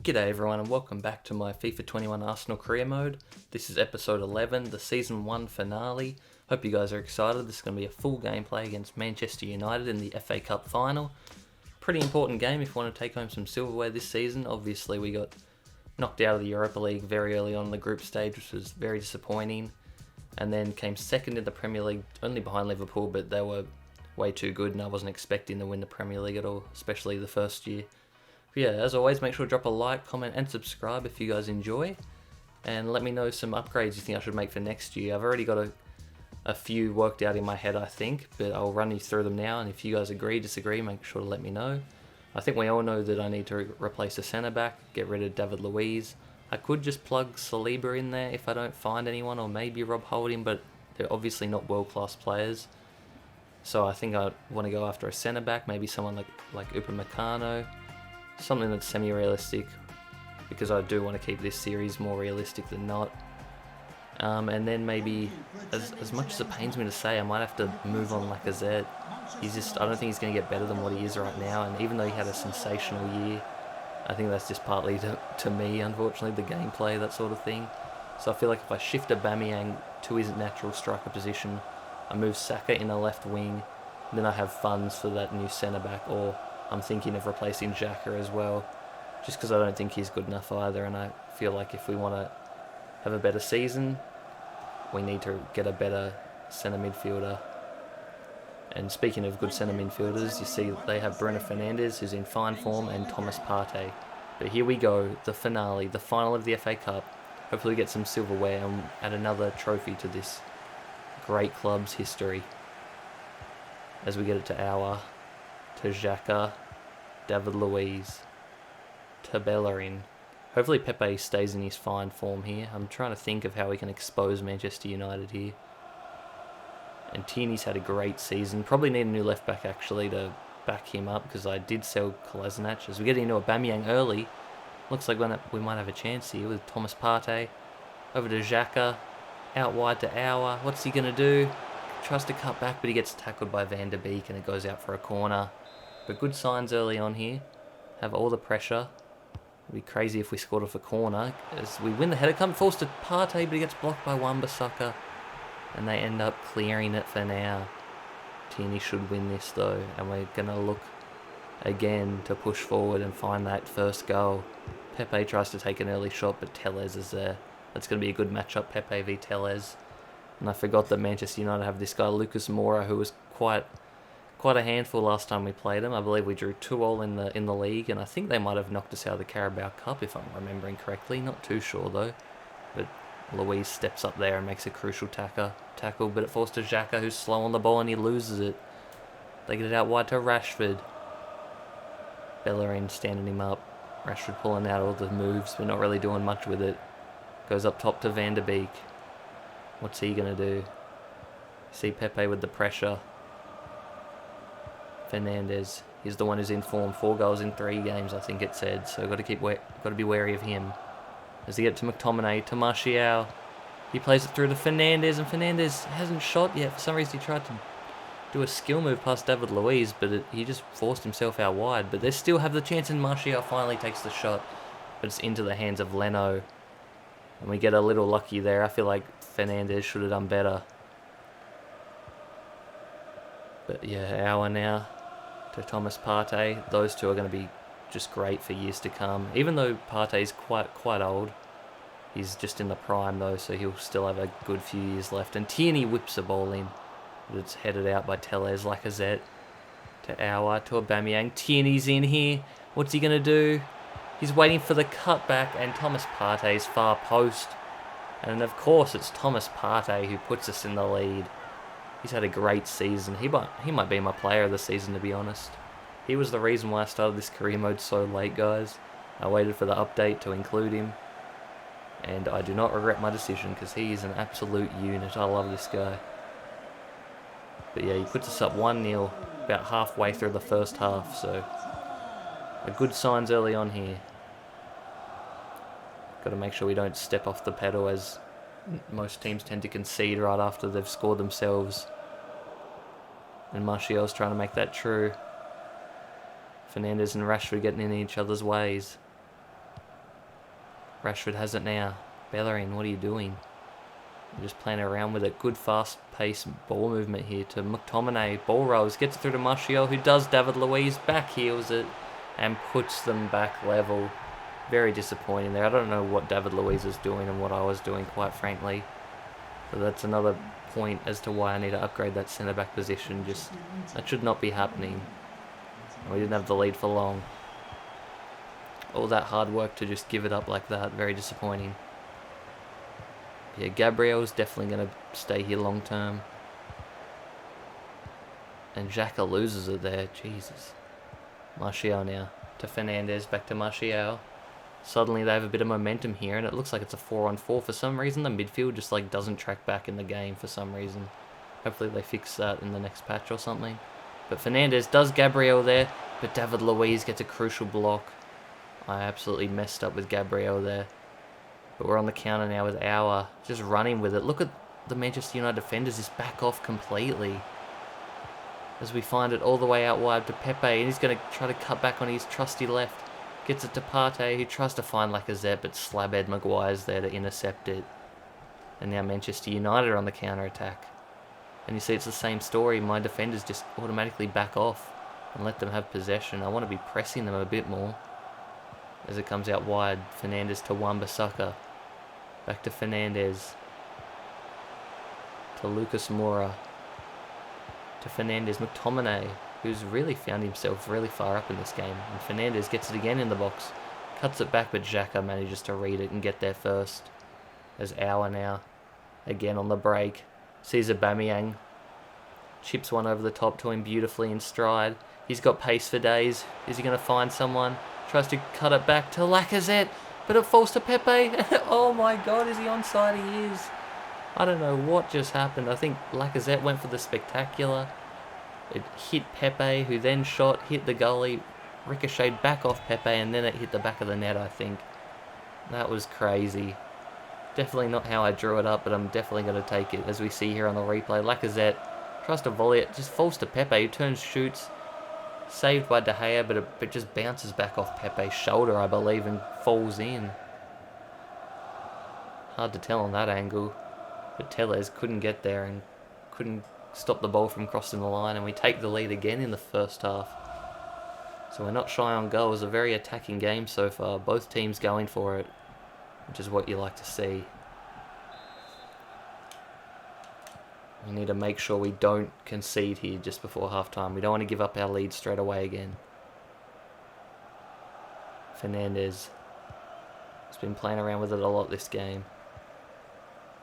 G'day everyone and welcome back to my FIFA 21 Arsenal career mode. This is episode 11, the season 1 finale. Hope you guys are excited. This is going to be a full gameplay against Manchester United in the FA Cup final. Pretty important game if you want to take home some silverware this season. Obviously we got knocked out of the Europa League very early on in the group stage, which was very disappointing. And then came second in the Premier League, only behind Liverpool, but they were way too good and I wasn't expecting to win the Premier League at all, especially the first year. But yeah, as always, make sure to drop a like, comment and subscribe if you guys enjoy. And let me know some upgrades you think I should make for next year. I've already got a few worked out in my head, I think, but I'll run you through them now. And if you guys agree, disagree, make sure to let me know. I think we all know that I need to replace a centre-back, get rid of David Luiz. I could just plug Saliba in there if I don't find anyone, or maybe Rob Holding, but they're obviously not world-class players. So I think I want to go after a centre-back, maybe someone like Upamecano. Something that's semi-realistic, because I do want to keep this series more realistic than not. And then maybe, as much as it pains me to say, I might have to move on Lacazette. I don't think he's going to get better than what he is right now, and even though he had a sensational year, I think that's just partly to me, unfortunately, the gameplay, that sort of thing. So I feel like if I shift Aubameyang to his natural striker position, I move Saka in the left wing, then I have funds for that new centre-back, or I'm thinking of replacing Xhaka as well, just because I don't think he's good enough either, and I feel like if we want to have a better season, we need to get a better centre midfielder. And speaking of good centre midfielders, you see they have Bruno Fernandes, who's in fine form, and Thomas Partey. But here we go, the finale, the final of the FA Cup. Hopefully we get some silverware and add another trophy to this great club's history. As we get it to Aouar, to Xhaka, David Luiz, to Bellerin. Hopefully Pepe stays in his fine form here. I'm trying to think of how we can expose Manchester United here. And Tierney's had a great season. Probably need a new left back actually to back him up, because I did sell Kolasinac. As we get into Aubameyang early, looks like we might have a chance here with Thomas Partey. Over to Xhaka, out wide to Aouar. What's he going to do? Tries to cut back, but he gets tackled by Van der Beek and it goes out for a corner. But good signs early on here. Have all the pressure. It'd be crazy if we scored off a corner. As we win the header, come forced to Partey, but he gets blocked by Wan-Bissaka. And they end up clearing it for now. Tierney should win this though, and we're going to look again to push forward and find that first goal. Pepe tries to take an early shot, but Tellez is there. That's going to be a good matchup, Pepe v Tellez. And I forgot that Manchester United have this guy, Lucas Moura, who was quite a handful last time we played him. I believe we drew 2-2 in the league, and I think they might have knocked us out of the Carabao Cup, if I'm remembering correctly. Not too sure though. But Luiz steps up there and makes a crucial tackle, but it falls to Xhaka, who's slow on the ball and he loses it. They get it out wide to Rashford. Bellerin standing him up. Rashford pulling out all the moves, but not really doing much with it. Goes up top to Van der Beek. What's he going to do? See Pepe with the pressure. Fernandes, he's the one who's in form. 4 goals in 3 games, I think it said. So got to be wary of him. As they get to McTominay, to Martial. He plays it through to Fernandes, and Fernandes hasn't shot yet. For some reason, he tried to do a skill move past David Luiz, but he just forced himself out wide. But they still have the chance, and Martial finally takes the shot, but it's into the hands of Leno. And we get a little lucky there. I feel like Fernandes should have done better. But yeah, Aouar now to Thomas Partey. Those two are going to be just great for years to come. Even though Partey's quite old, he's just in the prime though, so he'll still have a good few years left. And Tierney whips the ball in, but it's headed out by Tellez. Lacazette to Aouar, to Aubameyang. Tierney's in here. What's he going to do? He's waiting for the cutback, and Thomas Partey's far post. And of course it's Thomas Partey who puts us in the lead. He's had a great season. He might be my player of the season, to be honest. He was the reason why I started this career mode so late, guys. I waited for the update to include him. And I do not regret my decision, because he is an absolute unit. I love this guy. But yeah, he puts us up 1-0 about halfway through the first half. So a good signs early on here. Got to make sure we don't step off the pedal, as most teams tend to concede right after they've scored themselves. And Martial's trying to make that true. Fernandes and Rashford getting in each other's ways. Rashford has it now. Bellerin, what are you doing? You're just playing around with it. Good fast-paced ball movement here to McTominay. Ball rolls, gets it through to Martial, who does David Luiz, back heels it, and puts them back level. Very disappointing there. I don't know what David Luiz is doing and what I was doing, quite frankly. But that's another point as to why I need to upgrade that centre-back position. Just that should not be happening. We didn't have the lead for long. All that hard work to just give it up like that. Very disappointing. Yeah, Gabriel's definitely going to stay here long term. And Xhaka loses it there. Jesus. Martial now to Fernandes. Back to Martial. Suddenly they have a bit of momentum here, and it looks like it's a 4-on-4 for some reason. The midfield just like doesn't track back in the game for some reason. Hopefully they fix that in the next patch or something. But Fernandes does Gabriel there, but David Luiz gets a crucial block. I absolutely messed up with Gabriel there. But we're on the counter now with Auer, just running with it. Look at the Manchester United defenders just back off completely. As we find it all the way out wide to Pepe, and he's going to try to cut back on his trusty left. Gets it to Partey, who tries to find Lacazette, but Slabhead Maguire's there to intercept it. And now Manchester United are on the counter-attack. And you see it's the same story. My defenders just automatically back off and let them have possession. I want to be pressing them a bit more. As it comes out wide, Fernandes to Wan-Bissaka. Back to Fernandes. To Lucas Moura. To Fernandes. McTominay, who's really found himself really far up in this game. And Fernandes gets it again in the box. Cuts it back, but Xhaka manages to read it and get there first. There's Auer now. Again on the break. Sees Aubameyang. Chips one over the top to him beautifully in stride. He's got pace for days. Is he going to find someone? Tries to cut it back to Lacazette. But it falls to Pepe. Oh my god, is he onside? He is. I don't know what just happened. I think Lacazette went for the spectacular. It hit Pepe, who then shot, hit the goalie, ricocheted back off Pepe, and then it hit the back of the net, I think. That was crazy. Definitely not how I drew it up, but I'm definitely going to take it. As we see here on the replay, Lacazette tries to volley it, just falls to Pepe, who turns, shoots. Saved by De Gea, but it just bounces back off Pepe's shoulder, I believe, and falls in. Hard to tell on that angle. But Tellez couldn't get there and couldn't stop the ball from crossing the line, and we take the lead again in the first half. So we're not shy on goals. A very attacking game so far. Both teams going for it, which is what you like to see. We need to make sure we don't concede here just before half-time. We don't want to give up our lead straight away again. Fernandes has been playing around with it a lot this game.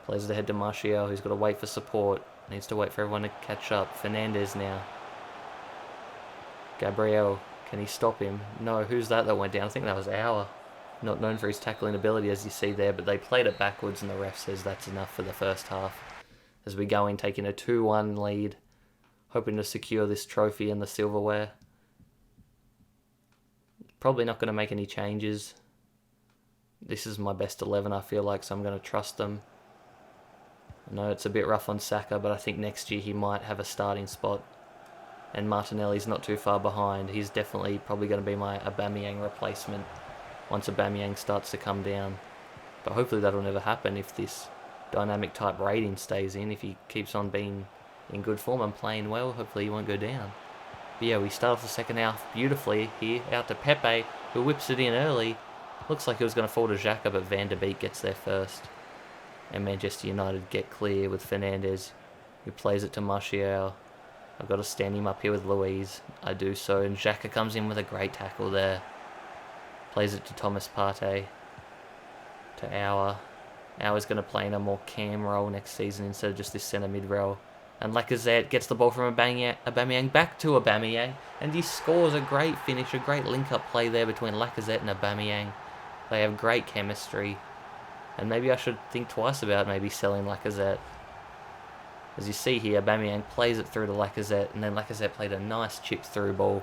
Plays it ahead to Martial, who's got to wait for support. Needs to wait for everyone to catch up. Fernandes now. Gabriel, can he stop him? No, who's that went down? I think that was Auer. Not known for his tackling ability, as you see there, but they played it backwards, and the ref says that's enough for the first half. As we go in, taking a 2-1 lead, hoping to secure this trophy and the silverware. Probably not going to make any changes. This is my best 11, I feel like, so I'm going to trust them. I know it's a bit rough on Saka, but I think next year he might have a starting spot. And Martinelli's not too far behind. He's definitely probably going to be my Aubameyang replacement once Aubameyang starts to come down. But hopefully that'll never happen if this dynamic type rating stays in. If he keeps on being in good form and playing well, hopefully he won't go down. But yeah, we start off the second half beautifully here, out to Pepe, who whips it in early. Looks like it was going to fall to Xhaka, but Van der Beek gets there first. And Manchester United get clear with Fernandes, who plays it to Martial. I've got to stand him up here with Luiz. I do so, and Xhaka comes in with a great tackle there. Plays it to Thomas Partey. To Auer. Auer's going to play in a more cam role next season instead of just this centre mid role. And Lacazette gets the ball from Aubameyang back to Aubameyang. And he scores a great finish, a great link-up play there between Lacazette and Aubameyang. They have great chemistry. And maybe I should think twice about maybe selling Lacazette. As you see here, Aubameyang plays it through to Lacazette, and then Lacazette played a nice chip-through ball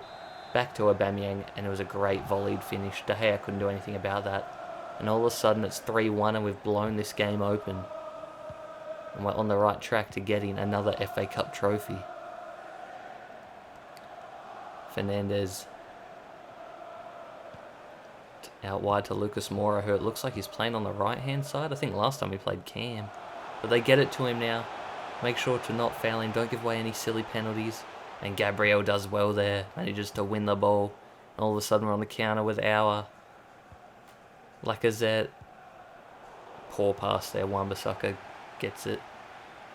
back to Aubameyang, and it was a great volleyed finish. De Gea couldn't do anything about that. And all of a sudden it's 3-1 and we've blown this game open. And we're on the right track to getting another FA Cup trophy. Fernandes. To Out wide to Lucas Moura, who it looks like he's playing on the right-hand side. I think last time he played Cam. But they get it to him now. Make sure to not foul him. Don't give away any silly penalties. And Gabriel does well there. Manages to win the ball. And all of a sudden we're on the counter with our Lacazette. Poor pass there. Wan-Bissaka gets it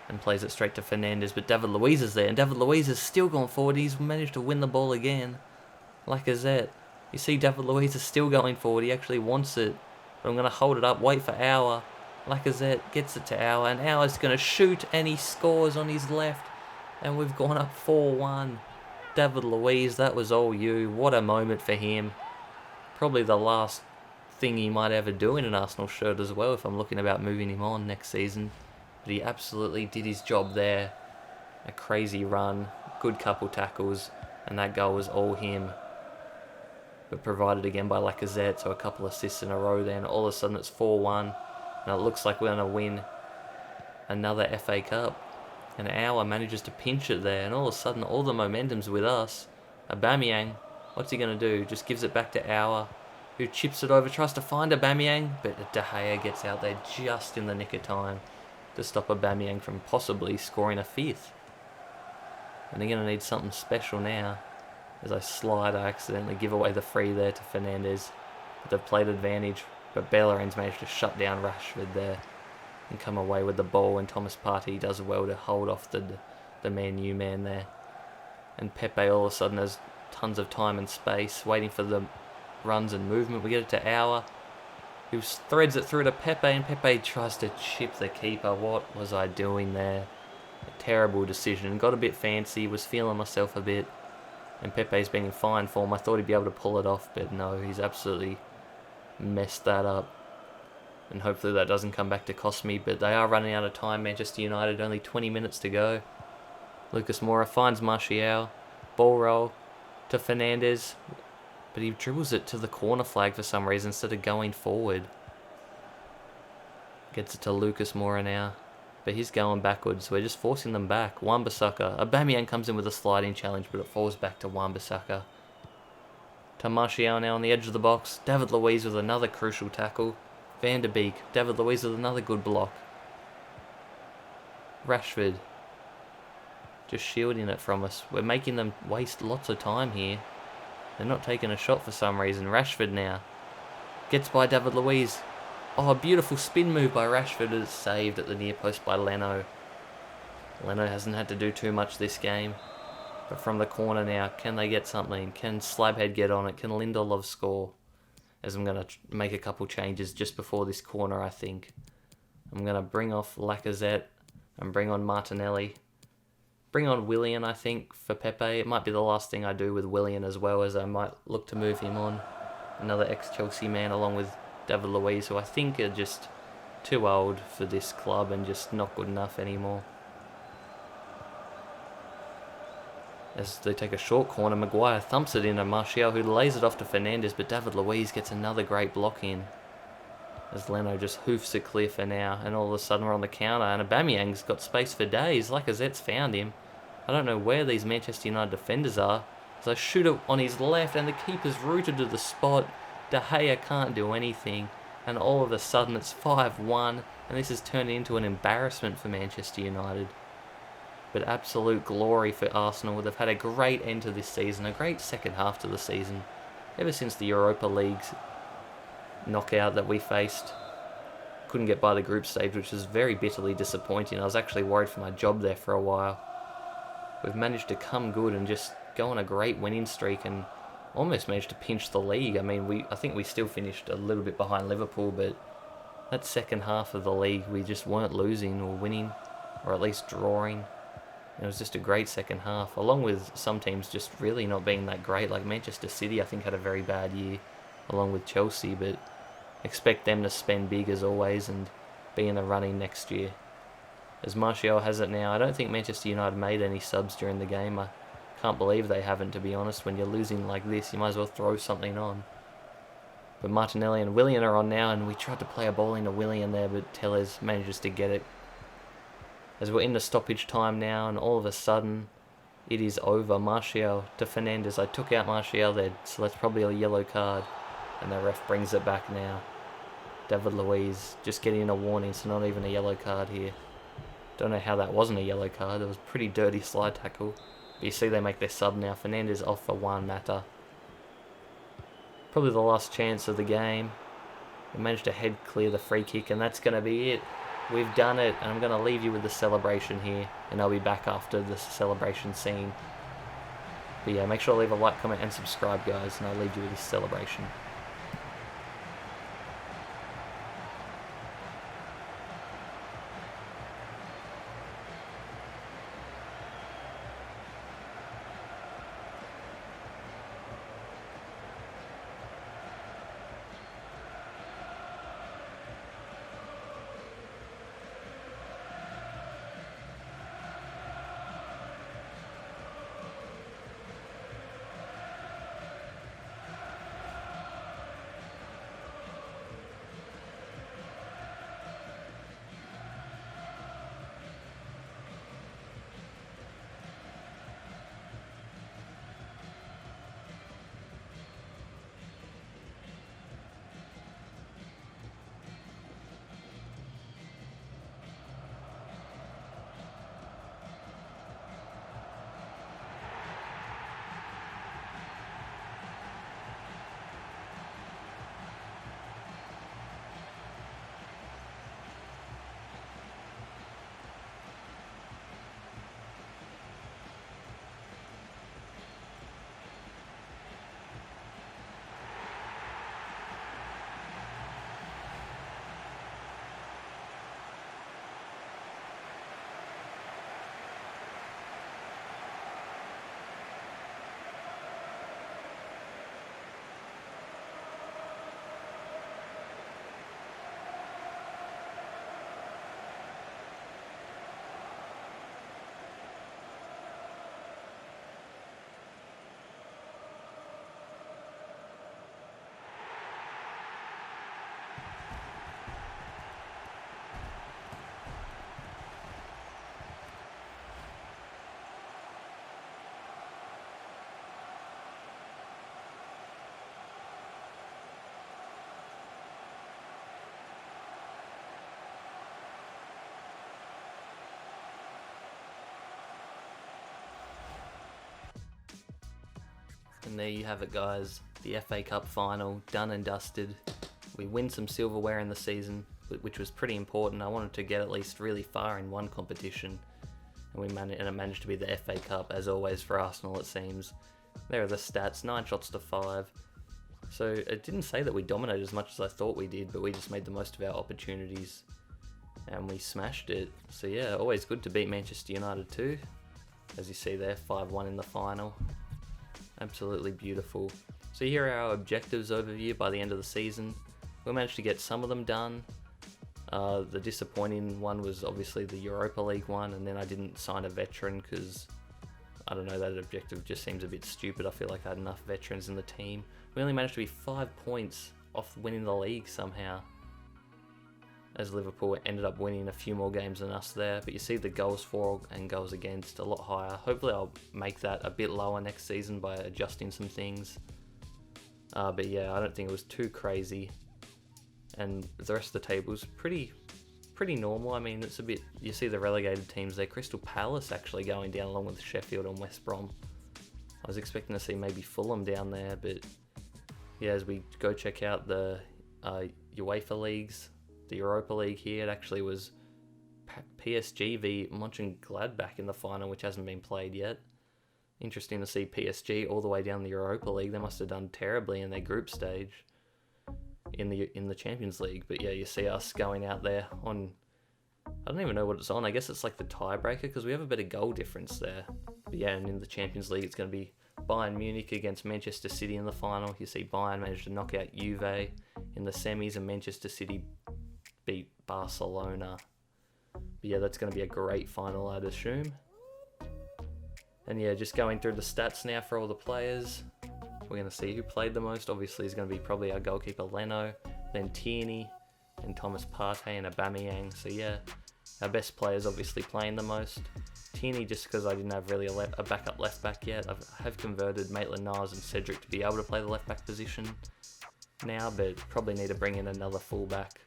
and plays it straight to Fernandes. But David Luiz is there. And David Luiz is still going forward. He's managed to win the ball again. Lacazette. You see David Luiz is still going forward. He actually wants it. But I'm going to hold it up. Wait for Auer. Lacazette gets it to Auer. And Auer's going to shoot. And he scores on his left. And we've gone up 4-1. David Luiz, that was all you. What a moment for him. Probably the last thing he might ever do in an Arsenal shirt as well, if I'm looking about moving him on next season. But he absolutely did his job there. A crazy run. Good couple tackles. And that goal was all him. But provided again by Lacazette, so a couple assists in a row then. All of a sudden it's 4-1, and it looks like we're going to win another FA Cup. And Auer manages to pinch it there, and all of a sudden all the momentum's with us. Aubameyang, what's he going to do? Just gives it back to Auer, who chips it over, tries to find Aubameyang, but De Gea gets out there just in the nick of time to stop Aubameyang from possibly scoring a fifth. And they're going to need something special now. As I slide, I accidentally give away the free there to Fernandes. But they've played advantage, but Bellerin's managed to shut down Rashford there and come away with the ball, and Thomas Partey does well to hold off the Man U man there. And Pepe all of a sudden has tons of time and space, waiting for the runs and movement. We get it to Auer, who threads it through to Pepe, and Pepe tries to chip the keeper. What was I doing there? A terrible decision. Got a bit fancy, was feeling myself a bit. And Pepe's been in fine form. I thought he'd be able to pull it off, but no, he's absolutely messed that up. And hopefully that doesn't come back to cost me, but they are running out of time. Manchester United, only 20 minutes to go. Lucas Moura finds Martial. Ball roll to Fernandes, but he dribbles it to the corner flag for some reason instead of going forward. Gets it to Lucas Moura now. But he's going backwards. We're just forcing them back. Wan-Bissaka. Aubameyang comes in with a sliding challenge, but it falls back to Wan-Bissaka. To Martial now on the edge of the box. David Luiz with another crucial tackle. Van de Beek. David Luiz with another good block. Rashford. Just shielding it from us. We're making them waste lots of time here. They're not taking a shot for some reason. Rashford now. Gets by David Luiz. Oh, a beautiful spin move by Rashford is saved at the near post by Leno. Leno hasn't had to do too much this game. But from the corner now, can they get something? Can Slabhead get on it? Can Lindelof score? As I'm going to make a couple changes just before this corner, I think. I'm going to bring off Lacazette and bring on Martinelli. Bring on Willian, I think, for Pepe. It might be the last thing I do with Willian as well, as I might look to move him on. Another ex-Chelsea man along with David Luiz, who I think are just too old for this club and just not good enough anymore. As they take a short corner, Maguire thumps it in to Martial, who lays it off to Fernandes, but David Luiz gets another great block in. As Leno just hoofs it clear for now, and all of a sudden we're on the counter, and Aubameyang's got space for days. Lacazette's found him. I don't know where these Manchester United defenders are. As I shoot it on his left, and the keeper's rooted to the spot. De Gea can't do anything, and all of a sudden it's 5-1, and this is turning into an embarrassment for Manchester United. But absolute glory for Arsenal. They've had a great end to this season, a great second half to the season. Ever since the Europa League's knockout that we faced, couldn't get by the group stage, which was very bitterly disappointing. I was actually worried for my job there for a while. We've managed to come good and just go on a great winning streak and almost managed to pinch the league. I mean, I think we still finished a little bit behind Liverpool, but that second half of the league, we just weren't losing or winning, or at least drawing. It was just a great second half, along with some teams just really not being that great. Like Manchester City, I think, had a very bad year, along with Chelsea, but expect them to spend big as always and be in the running next year. As Martial has it now, I don't think Manchester United made any subs during the game. I can't believe they haven't, to be honest. When you're losing like this, you might as well throw something on. But Martinelli and Willian are on now, and we tried to play a ball into Willian there, but Tellez manages to get it. As we're in the stoppage time now, and all of a sudden, it is over. Martial to Fernandes. I took out Martial there, so that's probably a yellow card. And the ref brings it back now. David Luiz just getting a warning, so not even a yellow card here. Don't know how that wasn't a yellow card. It was a pretty dirty slide tackle. But you see they make their sub now. Fernandez off for Juan Mata. Probably the last chance of the game. We managed to head clear the free kick, and that's going to be it. We've done it, and I'm going to leave you with the celebration here, and I'll be back after the celebration scene. But yeah, make sure to leave a like, comment, and subscribe, guys, and I'll leave you with this celebration. And there you have it, guys. The FA Cup final, done and dusted. We win some silverware in the season, which was pretty important. I wanted to get at least really far in one competition, and it managed to be the FA Cup, as always for Arsenal, it seems. There are the stats, 9 shots to 5. So it didn't say that we dominated as much as I thought we did, but we just made the most of our opportunities, and we smashed it. So yeah, always good to beat Manchester United too. As you see there, 5-1 in the final. Absolutely beautiful. So here are our objectives overview by the end of the season. We managed to get some of them done. The disappointing one was obviously the Europa League one, and then I didn't sign a veteran because, I don't know, that objective just seems a bit stupid. I feel like I had enough veterans in the team. We only managed to be 5 points off winning the league somehow, as Liverpool ended up winning a few more games than us there. But you see the goals for and goals against a lot higher. Hopefully I'll make that a bit lower next season by adjusting some things. But yeah, I don't think it was too crazy. And the rest of the table is pretty normal. I mean, it's a bit, you see the relegated teams there. Crystal Palace actually going down along with Sheffield and West Brom. I was expecting to see maybe Fulham down there, but yeah, as we go check out the UEFA leagues, the Europa League here, it actually was PSG v Mönchengladbach in the final, which hasn't been played yet. Interesting to see PSG all the way down the Europa League. They must have done terribly in their group stage in the Champions League. But yeah, you see us going out there on, I don't even know what it's on. I guess it's like the tiebreaker because we have a bit of goal difference there. But yeah, and in the Champions League, it's going to be Bayern Munich against Manchester City in the final. You see Bayern managed to knock out Juve in the semis, and Manchester City beat Barcelona. But yeah, that's going to be a great final, I'd assume. And yeah, just going through the stats now for all the players. We're going to see who played the most. Obviously, is going to be probably our goalkeeper Leno, then Tierney, and Thomas Partey and Aubameyang. So yeah, our best players obviously playing the most. Tierney, just because I didn't have really a backup left back yet. I have converted Maitland-Niles and Cedric to be able to play the left back position. now, but probably need to bring in another fullback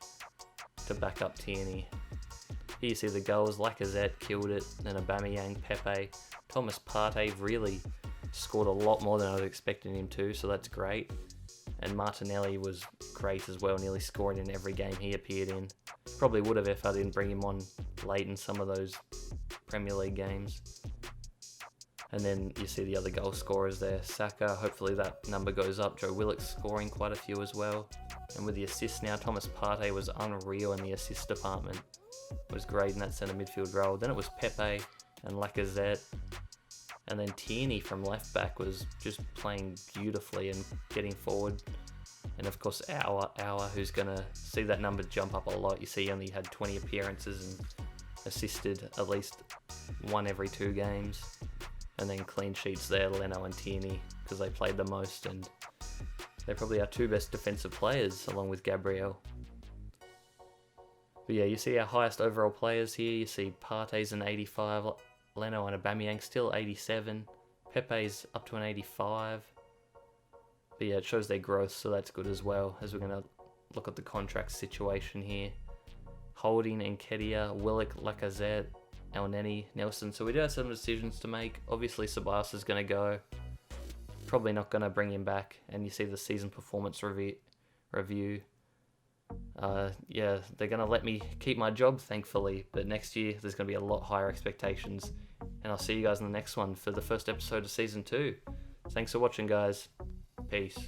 to back up Tierney. Here you see the goals. Lacazette killed it, then Aubameyang, Pepe. Thomas Partey really scored a lot more than I was expecting him to, so that's great. And Martinelli was great as well, nearly scoring in every game he appeared in. Probably would have if I didn't bring him on late in some of those Premier League games. And then you see the other goal scorers there. Saka, hopefully that number goes up. Joe Willock's scoring quite a few as well. And with the assists now, Thomas Partey was unreal in the assist department. It was great in that centre midfield role. Then it was Pepe and Lacazette. And then Tierney from left back was just playing beautifully and getting forward. And of course, Auer, who's going to see that number jump up a lot. You see he only had 20 appearances and assisted at least one every 2 games. And then clean sheets there, Leno and Tierney, because they played the most. And they're probably our 2 best defensive players, along with Gabriel. But yeah, you see our highest overall players here. You see Partey's an 85. Leno and Aubameyang still 87. Pepe's up to an 85. But yeah, it shows their growth, so that's good as well, as we're going to look at the contract situation here. Holding, Nketiah, Willock, Lacazette, Elneny, Nelson. So we do have some decisions to make. Obviously, Ceballos is going to go. Probably not going to bring him back. And you see the season performance review. Yeah, they're going to let me keep my job, thankfully. But next year, there's going to be a lot higher expectations. And I'll see you guys in the next one for the first episode of Season 2. Thanks for watching, guys. Peace.